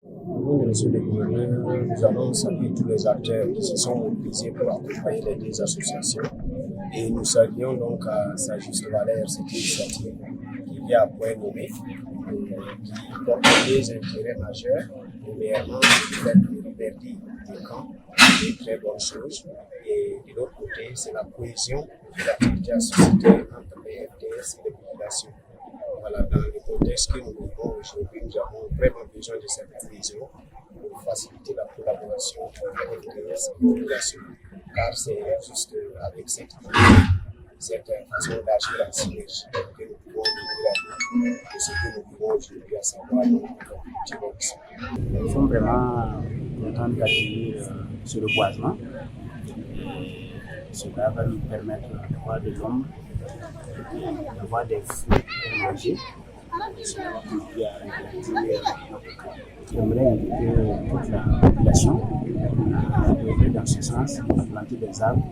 Au nom de monsieur le gouverneur, nous allons saluer tous les acteurs qui se sont mobilisés pour accompagner les deux associations. Et nous saluons donc à sa juste valeur cette initiative qui vient à point nommé, qui porte des intérêts majeurs. Premièrement, c'est de faire liberté des camps, des très bonnes choses. Et de l'autre côté, c'est la cohésion de l'activité associative entre les FDS et les populations. Voilà, dans le contexte que nous vivons aujourd'hui, nous avons vraiment besoin de cette cohésion pour faciliter la collaboration entre les FDS et les populations. Car c'est juste avec cette façon d'agir en synergie que nous pouvons devenir de ce que nous vivons aujourd'hui, à savoir le Nous sommes vraiment contents d'accueillir ce reboisement. Cela va nous permettre d'avoir de l'ombre, d'avoir des fruits à manger. J'aimerais inviter toute la population à œuvrer dans ce sens, à planter des arbres,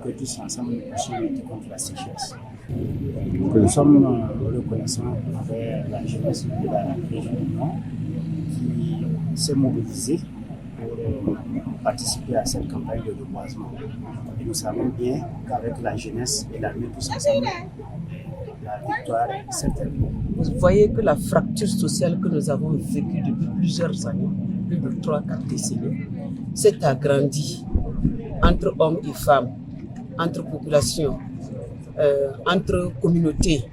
que tous ensemble nous puissions lutter contre la sécheresse. Nous sommes reconnaissants envers la jeunesse de la région du Nord qui s'est mobilisée pour participer à cette campagne de reboisement. Et nous savons bien qu'avec la jeunesse et l'armée tous ensemble, la victoire est certaine. Vous voyez que la fracture sociale que nous avons vécue depuis plusieurs années, plus de 3-4 décennies, s'est agrandie entre hommes et femmes, entre populations, entre communautés.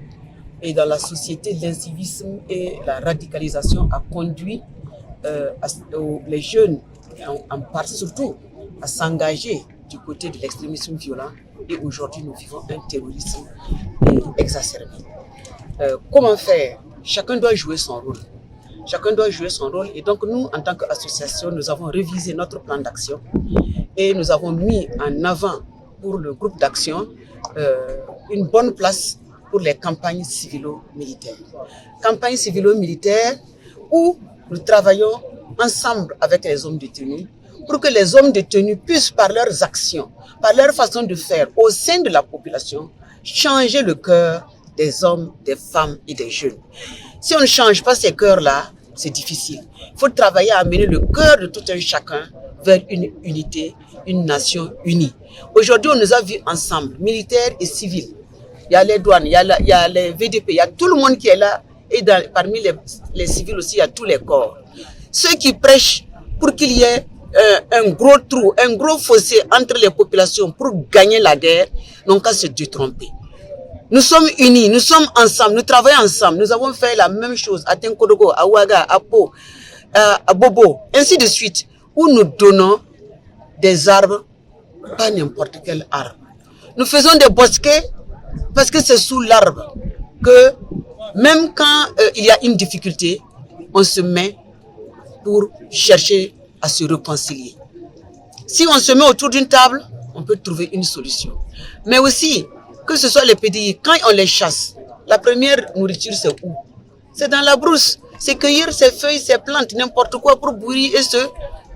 Et dans la société, l'incivisme et la radicalisation a conduit les jeunes, en part surtout, à s'engager du côté de l'extrémisme violent. Et aujourd'hui, nous vivons un terrorisme exacerbé. Comment faire? Chacun doit jouer son rôle. Chacun doit jouer son rôle. Et donc, nous, en tant qu'association, nous avons révisé notre plan d'action et nous avons mis en avant pour le groupe d'action une bonne place pour les campagnes civilo-militaires. Campagnes civilo-militaires où nous travaillons ensemble avec les hommes détenus pour que les hommes détenus puissent, par leurs actions, par leur façon de faire au sein de la population, changer le cœur des hommes, des femmes et des jeunes. Si on ne change pas ces cœurs-là, c'est difficile. Il faut travailler à amener le cœur de tout un chacun vers une unité, une nation unie. Aujourd'hui, on nous a vus ensemble, militaires et civils. Il y a les douanes, il y a les VDP, il y a tout le monde qui est là. Et parmi les civils aussi, il y a tous les corps. Ceux qui prêchent pour qu'il y ait un gros trou, un gros fossé entre les populations pour gagner la guerre, n'ont qu'à se détromper. Nous sommes unis, nous sommes ensemble, nous travaillons ensemble. Nous avons fait la même chose à Tenkodogo, à Ouaga, à Po, à Bobo, ainsi de suite, où nous donnons des arbres, pas n'importe quel arbre. Nous faisons des bosquets parce que c'est sous l'arbre que même quand il y a une difficulté, on se met pour chercher à se réconcilier. Si on se met autour d'une table, on peut trouver une solution. Mais aussi, que ce soit les PDI, quand on les chasse, la première nourriture c'est où? C'est dans la brousse. C'est cueillir ces feuilles, ces plantes, n'importe quoi pour bouillir et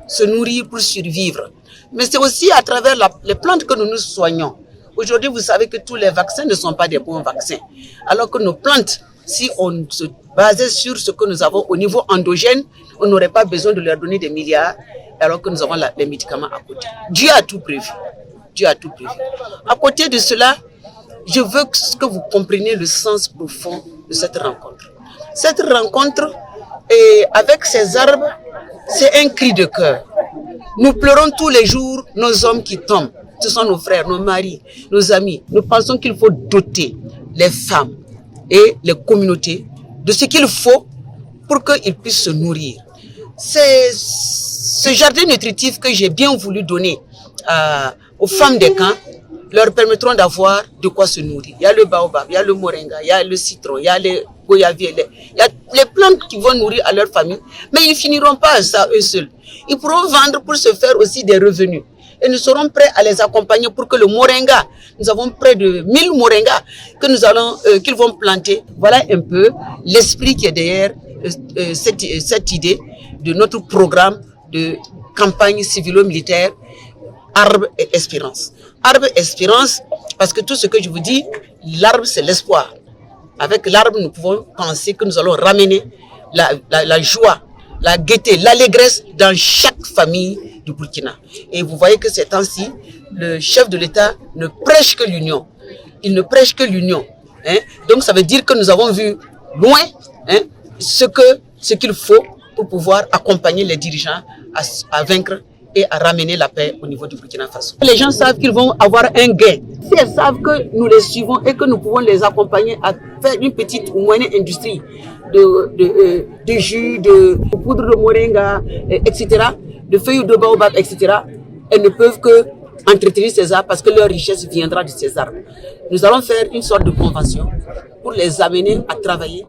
se nourrir pour survivre. Mais c'est aussi à travers les plantes que nous nous soignons. Aujourd'hui, vous savez que tous les vaccins ne sont pas des bons vaccins. Alors que nos plantes, si on se basait sur ce que nous avons au niveau endogène, on n'aurait pas besoin de leur donner des milliards, alors que nous avons les médicaments à côté. Dieu a tout prévu. Dieu a tout prévu. À côté de cela, je veux que vous compreniez le sens profond de cette rencontre. Cette rencontre, avec ces arbres, c'est un cri de cœur. Nous pleurons tous les jours nos hommes qui tombent. Ce sont nos frères, nos maris, nos amis. Nous pensons qu'il faut doter les femmes et les communautés de ce qu'il faut pour qu'ils puissent se nourrir. C'est ce jardin nutritif que j'ai bien voulu donner aux femmes des camps leur permettront d'avoir de quoi se nourrir. Il y a le baobab, il y a le moringa, il y a le citron, il y a les goyaviers, il y a les plantes qui vont nourrir à leur famille, mais ils ne finiront pas ça eux seuls. Ils pourront vendre pour se faire aussi des revenus. Et nous serons prêts à les accompagner pour que le moringa, nous avons près de 1000 moringas que qu'ils vont planter. Voilà un peu l'esprit qui est derrière cette idée de notre programme de campagne civilo-militaire Arbre et Espérance. Arbre et Espérance, parce que tout ce que je vous dis, l'arbre c'est l'espoir. Avec l'arbre, nous pouvons penser que nous allons ramener la joie la gaieté, l'allégresse dans chaque famille du Burkina. Et vous voyez que ces temps-ci, le chef de l'État ne prêche que l'union. Il ne prêche que l'union. Hein? Donc ça veut dire que nous avons vu loin, hein, ce qu'il faut pour pouvoir accompagner les dirigeants à vaincre et à ramener la paix au niveau du Burkina Faso. Les gens savent qu'ils vont avoir un gain. Si elles savent que nous les suivons et que nous pouvons les accompagner à faire une petite ou moyenne industrie de jus, de poudre de moringa, etc., de feuilles de baobab, etc., elles ne peuvent que entretenir ces arbres parce que leur richesse viendra de ces arbres. Nous allons faire une sorte de convention pour les amener à travailler.